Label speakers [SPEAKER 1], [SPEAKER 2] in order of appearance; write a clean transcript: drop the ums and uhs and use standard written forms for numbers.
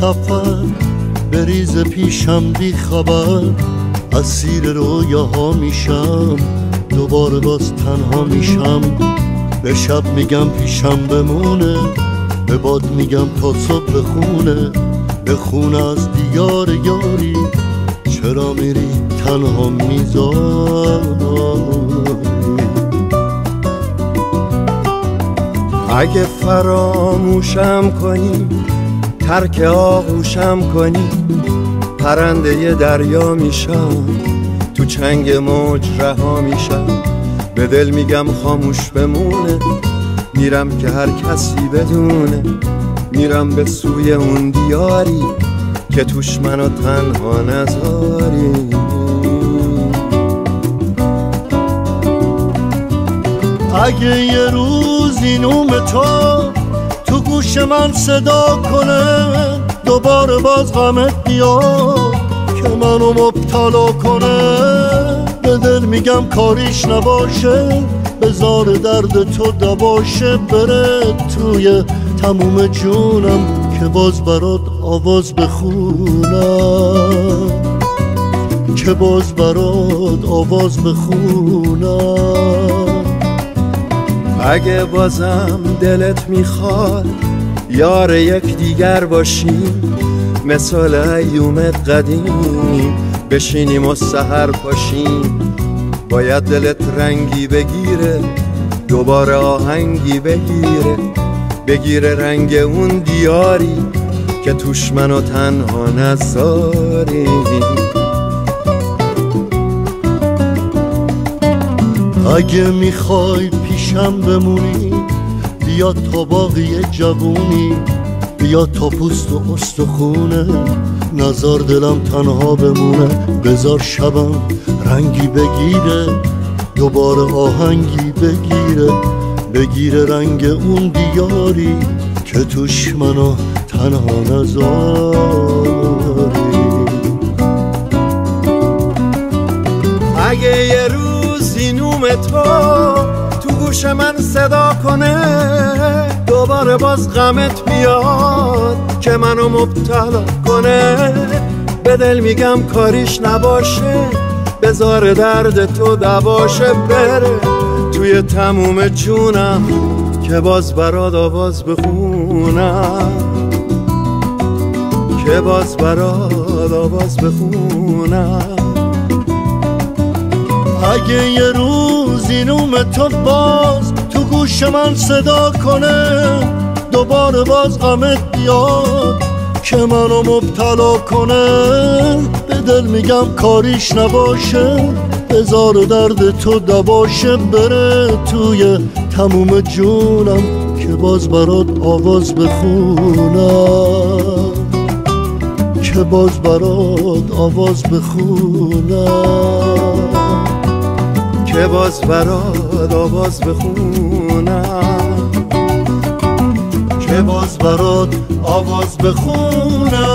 [SPEAKER 1] سفر بریز پیشم بی خبر، اسیر رویاها میشم، دوباره باز تنها میشم. به شب میگم پیشم بمونه، به باد میگم تا صبح بخونه، بخونه از دیار یاری، چرا میری تنها میذاری.
[SPEAKER 2] اگه فراموشم کنی، ترک آغوشم کنی، پرنده دریا میشم، تو چنگ موج رها میشم. به دل میگم خاموش بمونه، میرم که هر کسی بدونه، میرم به سوی اون دیاری که توش منو تنها نذاری.
[SPEAKER 1] اگه یه روزی نوم تو گوش من صدا کنه، دوباره باز غمت بیاد که منو مبتلا کنه، به دل میگم کاریش نباشه، بذار درد تو دباشه، بره توی تموم جونم که باز برات آواز بخونم، که باز برات آواز بخونم.
[SPEAKER 2] اگه بازم دلت میخواد یار یک دیگر باشیم، مثال ایومت قدیم بشینیم و سحر پاشیم. باید دلت رنگی بگیره، دوباره آهنگی بگیره رنگ اون دیاری که توش منو تنها نذاری.
[SPEAKER 1] اگه میخوای پیشم بمونی، بیا تا باقی جوونی، بیا تا پوست و استخونه، نزار دلم تنها بمونه. بذار شبم رنگی بگیره، دوباره آهنگی بگیره رنگ اون دیاری که توش منو تنها نذاری.
[SPEAKER 2] اگه یه روزی نوم تو گوش من صدا کنه، دوباره باز غمت بیاد که منو مبتلا کنه، به دل میگم کاریش نباشه، بذار درد تو دباشه، بره توی تموم جونم که باز برات آواز بخونم، که باز برات آواز بخونم.
[SPEAKER 1] اگه یه روزی نوم تو باز تو گوش من صدا کنه، دوباره باز غمت بیاد که منو مبتلا کنه، به دل میگم کاریش نباشه، بذار درد تو دباشه، بره توی تموم جونم که باز برات آواز بخونم، که باز برات آواز بخونم،
[SPEAKER 2] که باز برات آواز بخونم،
[SPEAKER 1] که باز برات آواز بخونم.